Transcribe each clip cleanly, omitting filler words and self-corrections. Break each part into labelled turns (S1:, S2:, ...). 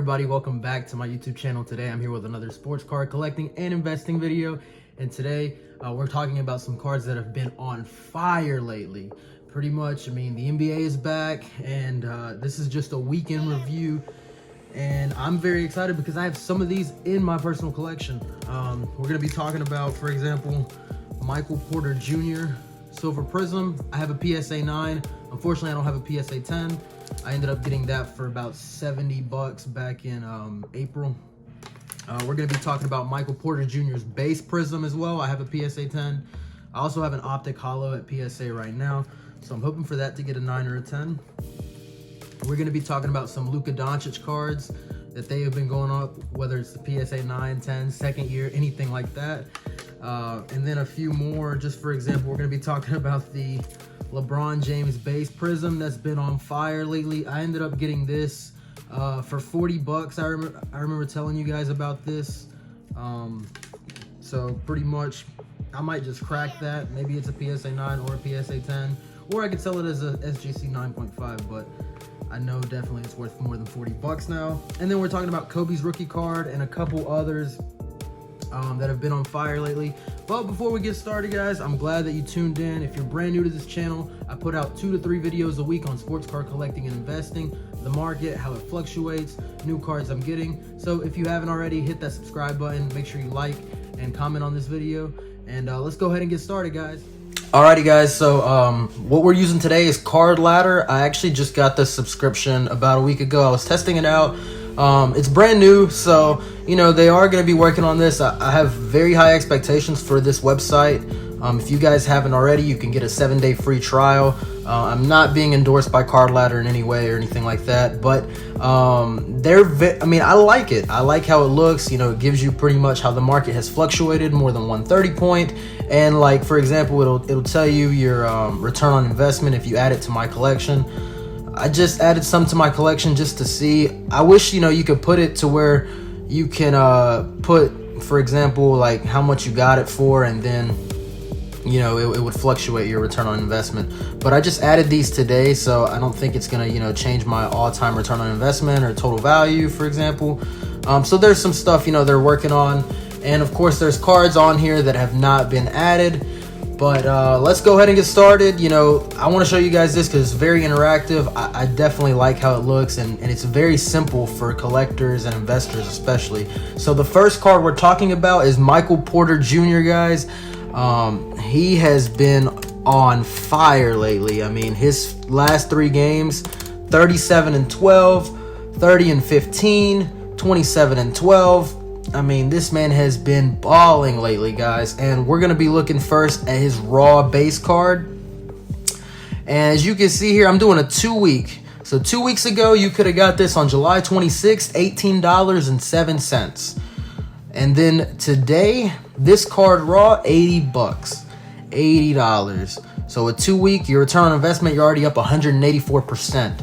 S1: everybody, welcome back to my YouTube channel. Today I'm here with another sports card collecting and investing video, and today we're talking about some cards that have been on fire lately. Pretty much, I mean, the NBA is back, and this is just a weekend review, and I'm very excited because I have some of these in my personal collection. We're going to be talking about, for example, Michael Porter Jr. Silver Prism. I have a PSA 9. Unfortunately, I don't have a PSA 10. I ended up getting that for about $70 back in April. We're going to be talking about Michael Porter Jr.'s base prism as well. I have a PSA 10. I also have an optic hollow at PSA right now, so I'm hoping for that to get a 9 or a 10. We're going to be talking about some Luka Doncic cards that they have been going up, whether it's the PSA 9, 10, second year, anything like that. And then a few more. Just for example, we're going to be talking about the LeBron James base prism that's been on fire lately. I ended up getting this for $40. I remember telling you guys about this. So pretty much I might just crack that. Maybe it's a PSA 9 or a PSA 10, or I could sell it as a SGC 9.5, but I know definitely it's worth more than $40 now. And then we're talking about Kobe's rookie card and a couple others that have been on fire lately. But before we get started, guys, I'm glad that you tuned in. If you're brand new to this channel, I put out 2 to 3 videos a week on sports card collecting and investing, the market, how it fluctuates, new cards I'm getting. So if you haven't already, hit that subscribe button, make sure you like and comment on this video, and let's go ahead and get started, guys. Alrighty, guys, so what we're using today is CardLadder. I actually just got this subscription about a week ago. I was testing it out. It's brand new, so you know they are going to be working on this. I have very high expectations for this website. If you guys haven't already, you can get a 7-day free trial. I'm not being endorsed by CardLadder in any way or anything like that, but I mean, I like it. I like how it looks. You know, it gives you pretty much how the market has fluctuated, more than 130 point, and like for example, it'll tell you your return on investment if you add it to my collection. I just added some to my collection just to see. I wish, you know, you could put it to where you can put, for example, like how much you got it for, and then, you know, it would fluctuate your return on investment. But I just added these today, so I don't think it's gonna, you know, change my all-time return on investment or total value, for example. So there's some stuff, you know, they're working on, and of course there's cards on here that have not been added. But let's go ahead and get started. You know, I want to show you guys this because it's very interactive. I definitely like how it looks, and it's very simple for collectors and investors especially. So the first card we're talking about is Michael Porter Jr., guys. He has been on fire lately. I mean, his last 3 games, 37-12, 30-15, 27-12. I mean, this man has been balling lately, guys, and we're going to be looking first at his raw base card. And as you can see here, I'm doing a 2-week. So 2 weeks ago, you could have got this on July 26th, $18.07. And then today, this card raw, $80. $80. So a 2-week, your return on investment, you're already up 184%.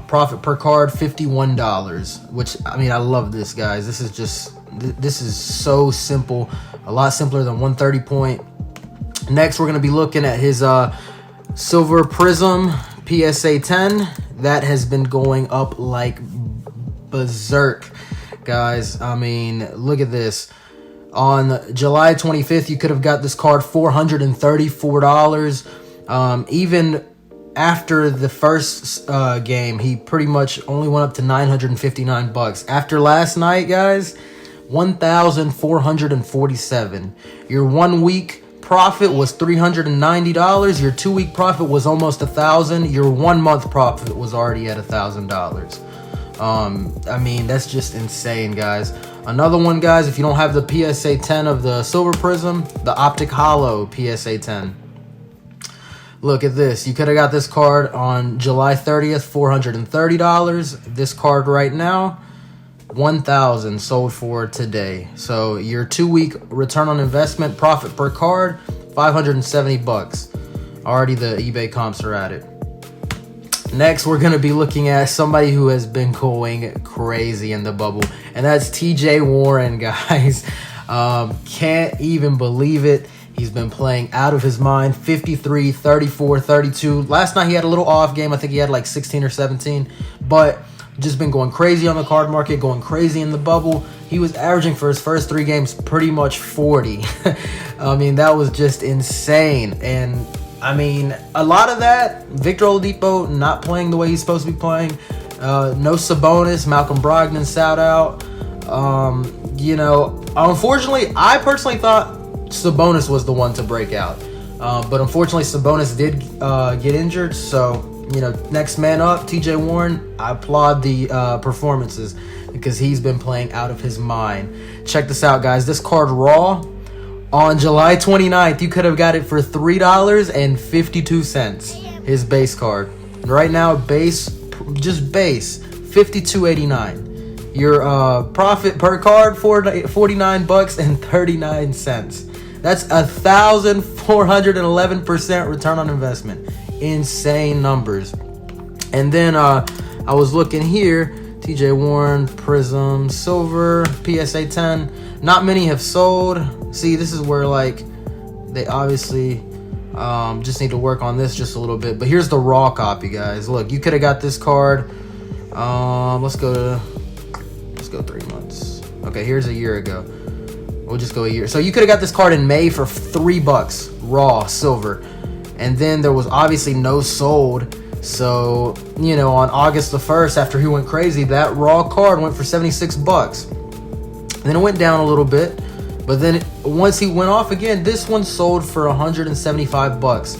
S1: Profit per card, $51, which, I mean, I love this, guys. This is so simple, a lot simpler than 130 point. Next, we're going to be looking at his Silver Prism PSA 10. That has been going up like berserk, guys. I mean, look at this. On July 25th, you could have got this card $434. Even after the first game, he pretty much only went up to $959. After last night, guys, $1,447. Your 1 week profit was $390. Your 2 week profit was almost $1,000. Your 1 month profit was already at $1,000. I mean, that's just insane, guys. Another one, guys, if you don't have the PSA 10 of the Silver Prism, the Optic Hollow PSA 10. Look at this. You could have got this card on July 30th, $430. This card right now, $1,000 sold for today. So your 2 week return on investment profit per card, $570. Already the eBay comps are at it. Next, we're going to be looking at somebody who has been going crazy in the bubble, and that's TJ Warren, guys. Can't even believe it. He's been playing out of his mind. 53, 34, 32. Last night he had a little off game. I think he had like 16 or 17. But just been going crazy on the card market, going crazy in the bubble. He was averaging for his first 3 games pretty much 40. I mean, that was just insane. And I mean, a lot of that, Victor Oladipo not playing the way he's supposed to be playing. No Sabonis, Malcolm Brogdon sat out. You know, unfortunately, I personally thought Sabonis was the one to break out. But unfortunately, Sabonis did get injured. So, you know, next man up, TJ Warren, I applaud the performances because he's been playing out of his mind. Check this out, guys. This card raw on July 29th, you could have got it for $3.52. His base card. Right now, base, just base, $52.89. Your profit per card, $49.39. That's 1,411% return on investment. Insane numbers. And then I was looking here, TJ Warren, Prism, Silver, PSA 10. Not many have sold. See, this is where like they obviously just need to work on this just a little bit. But here's the raw copy, guys. Look, you could have got this card. Let's go 3 months. Okay, here's a year ago. We'll just go a year. So you could have got this card in May for $3 raw silver. And then there was obviously no sold. So, you know, on August the 1st, after he went crazy, that raw card went for $76. Then it went down a little bit. But then once he went off again, this one sold for $175.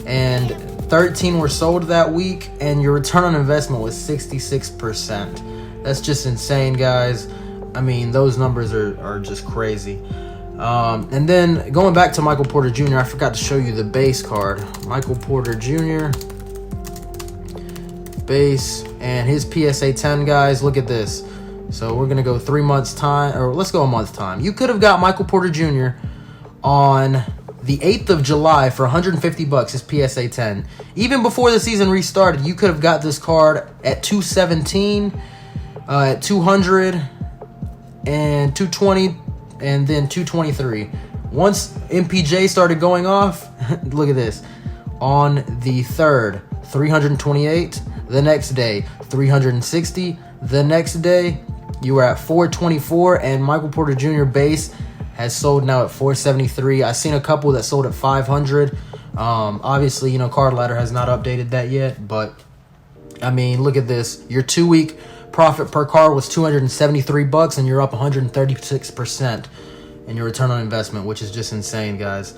S1: And 13 were sold that week. And your return on investment was 66%. That's just insane, guys. I mean, those numbers are just crazy. And then going back to Michael Porter Jr., I forgot to show you the base card. Michael Porter Jr. base and his PSA 10, guys. Look at this. So we're going to go 3 months time, or let's go a month time. You could have got Michael Porter Jr. on the 8th of July for $150, his PSA 10. Even before the season restarted, you could have got this card at 217, at 200, and 220, and then 223. Once MPJ started going off, look at this. On the 3rd, 328. The next day, 360. The next day, you were at 424, and Michael Porter Jr. base has sold now at 473. I've seen a couple that sold at 500. Obviously, you know, CardLadder has not updated that yet, but I mean, look at this. Your 2-week profit per card was $273, and you're up 136% in your return on investment, which is just insane, guys.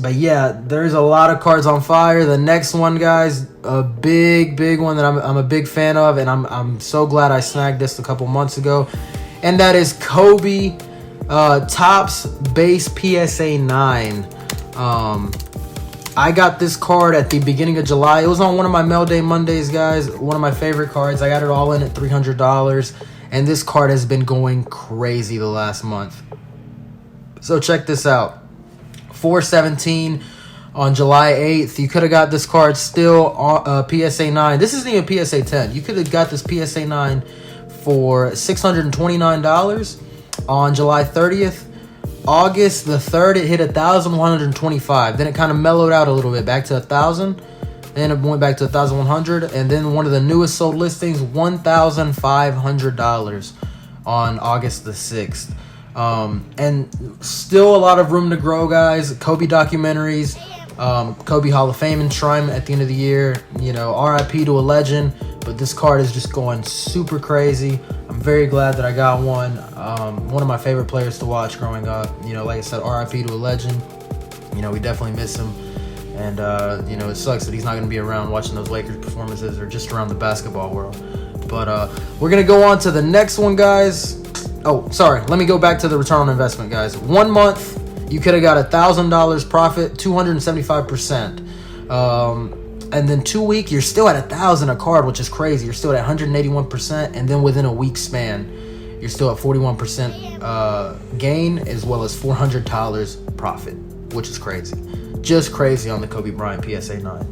S1: But yeah, there's a lot of cards on fire. The next one, guys, a big one that I'm a big fan of, and I'm so glad I snagged this a couple months ago, and that is Kobe Topps base PSA 9. I got this card at the beginning of July. It was on one of my Mail Day Mondays, guys. One of my favorite cards. I got it all in at $300, and this card has been going crazy the last month. So check this out. 417 on July 8th. You could have got this card still on PSA 9. This isn't even PSA 10. You could have got this PSA 9 for $629 on July 30th. August the 3rd, it hit 1,125. Then it kind of mellowed out a little bit, back to 1,000. Then it went back to 1,100. And then one of the newest sold listings, $1,500 on August the 6th. And still a lot of room to grow, guys. Kobe documentaries, Kobe Hall of Fame enshrinement at the end of the year. You know, RIP to a legend. But this card is just going super crazy. I'm very glad that I got one. One of my favorite players to watch growing up. You know, like I said, RIP to a legend. You know, we definitely miss him. And, you know, it sucks that he's not going to be around watching those Lakers performances or just around the basketball world. But we're going to go on to the next one, guys. Oh, sorry. Let me go back to the return on investment, guys. 1 month, you could have got $1,000 profit, 275%. And then 2 week, you're still at 1,000 a card, which is crazy. You're still at 181%, and then within a week span, you're still at 41% gain as well as $400 profit, which is crazy. Just crazy on the Kobe Bryant PSA 9.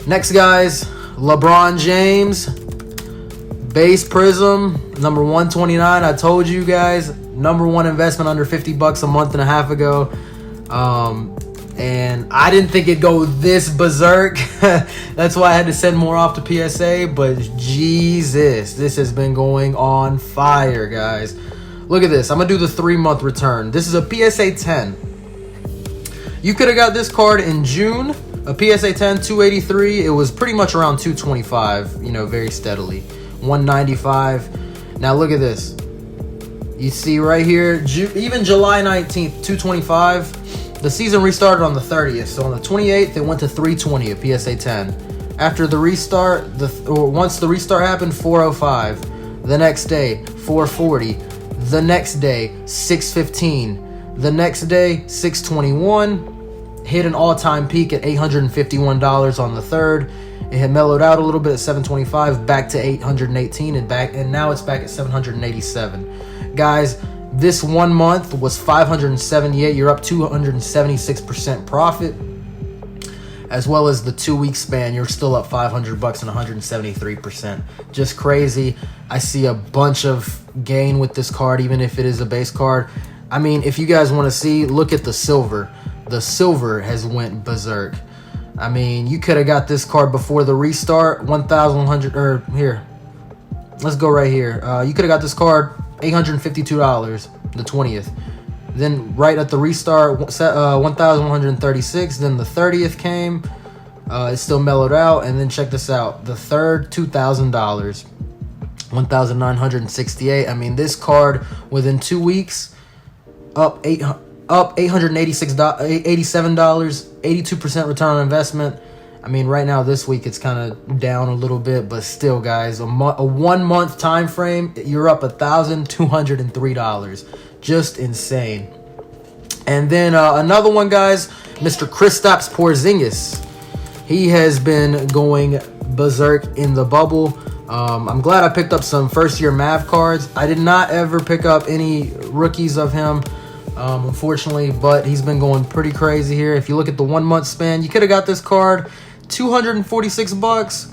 S1: Next, guys, LeBron James base Prism number 129. I told you guys, #1 investment under $50 a month and a half ago. and I didn't think it'd go this berserk. That's why I had to send more off to PSA, but Jesus, this has been going on fire, guys. Look at this. I'm going to do the 3-month return. This is a PSA 10. You could have got this card in June. A PSA 10, 283. It was pretty much around 225, you know, very steadily. 195. Now look at this. You see right here, even July 19th, 225. The season restarted on the 30th. So on the 28th, it went to 320, a PSA 10. After the restart, once the restart happened, 405. The next day, 440. The next day, 615. The next day, 621. Hit an all-time peak at $851 on the 3rd. It had mellowed out a little bit at 725, back to 818, and now it's back at 787. Guys, this 1 month was 578. You're up 276% profit. As well as the 2-week span, you're still up $500 and 173%. Just crazy. I see a bunch of gain with this card, even if it is a base card. I mean, if you guys want to see, look at the silver. The silver has went berserk. I mean, you could have got this card before the restart, 1,100, or here. Let's go right here. You could have got this card $852, the 20th. Then right at the restart, 1,136. Then the 30th came. It still mellowed out. And then check this out. The 3rd, $2,000. 1,968. I mean, this card within 2 weeks, up $886, $87, 82% return on investment. I mean, right now this week it's kind of down a little bit, but still, guys, a 1 month time frame, you're up $1,203. Just insane. And then another one, guys, Mr. Kristaps Porzingis. He has been going berserk in the bubble. I'm glad I picked up some first-year Mav cards. I did not ever pick up any rookies of him, unfortunately, but he's been going pretty crazy here. If you look at the 1 month span, you could have got this card $246.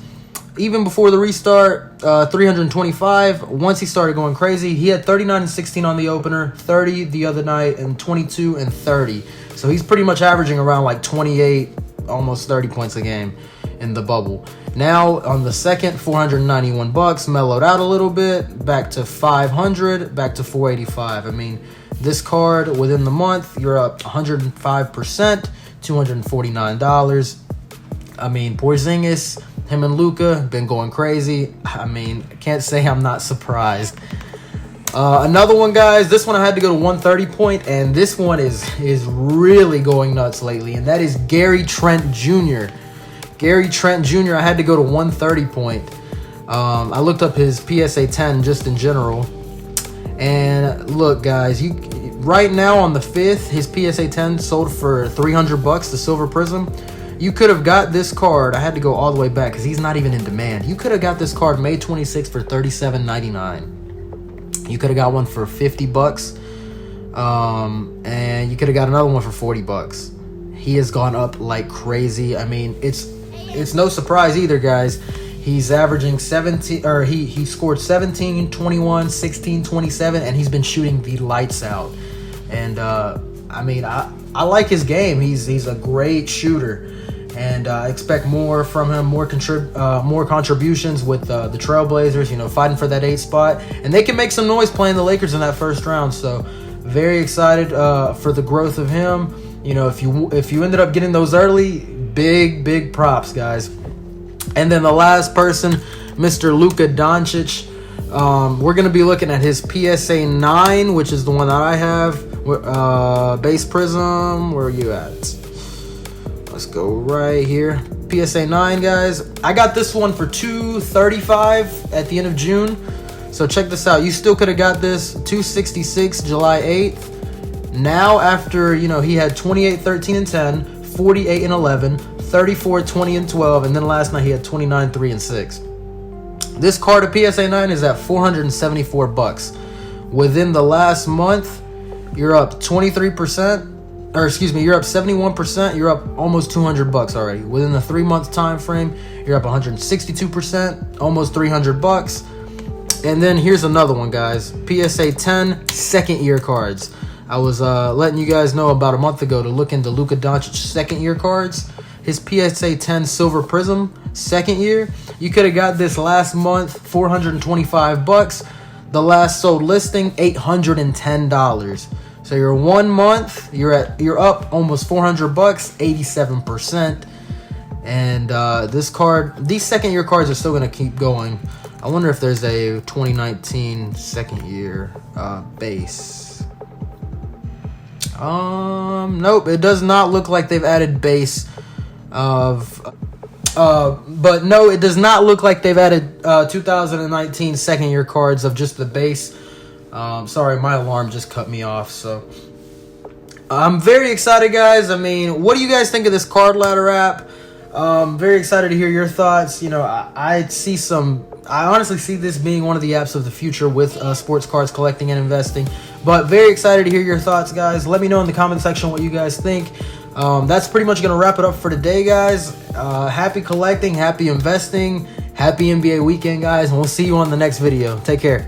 S1: Even before the restart, 325. Once he started going crazy, he had 39 and 16 on the opener, 30 the other night, and 22 and 30. So he's pretty much averaging around like 28, almost 30 points a game in the bubble. Now on the 2nd, $491, mellowed out a little bit, back to 500, back to 485. I mean, this card within the month, you're up 105%, $249. I mean, Porzingis, him and Luka been going crazy. I mean, I can't say I'm not surprised. Another one, guys, this one I had to go to 130 point, and this one is really going nuts lately, and that is Gary Trent Jr. Gary Trent Jr., I had to go to 130 point. I looked up his PSA 10 just in general, and look, guys, right now on the 5th, his PSA 10 sold for $300, the Silver Prism. You could have got this card. I had to go all the way back because he's not even in demand. You could have got this card May 26th for $37.99. You could have got one for $50, and you could have got another one for $40. He has gone up like crazy. I mean, it's no surprise either, guys. He's averaging 17, or he scored 17, 21, 16, 27, and he's been shooting the lights out. And I mean, I like his game. He's a great shooter. And I expect more from him, more contributions with the Trailblazers, you know, fighting for that 8th spot. And they can make some noise playing the Lakers in that first round. So very excited for the growth of him. You know, if you ended up getting those early, big props, guys. And then the last person, Mr. Luka Doncic. We're going to be looking at his PSA 9, which is the one that I have. Base Prism, where are you at? Let's go right here. PSA 9, guys. I got this one for $235 at the end of June. So check this out. You still could have got this $266 July 8th. Now after, you know, he had 28, 13, and 10, 48 and 11, 34, 20, and 12, and then last night he had 29, 3, and 6. This card of PSA 9 is at $474. Within the last month, you're up 23%. Or excuse me, you're up 71%. You're up almost $200 already. Within the 3 month time frame, you're up 162%, almost $300. And then here's another one, guys. PSA 10 second year cards. I was letting you guys know about a month ago to look into Luka Doncic second year cards. His PSA 10 Silver Prism second year. You could have got this last month, $425. The last sold listing, $810. So you're 1 month, you're up almost $400, 87%. And these second year cards are still gonna keep going. I wonder if there's a 2019 second year base. Nope, it does not look like they've added base of. But no, it does not look like they've added 2019 second year cards of just the base. Sorry, my alarm just cut me off. So I'm very excited, guys. I mean, what do you guys think of this CardLadder app? Very excited to hear your thoughts. You know, I honestly see this being one of the apps of the future with sports cards collecting and investing. But very excited to hear your thoughts, guys. Let me know in the comment section what you guys think. That's pretty much going to wrap it up for today, guys. Happy collecting, happy investing, happy NBA weekend, guys. And we'll see you on the next video. Take care.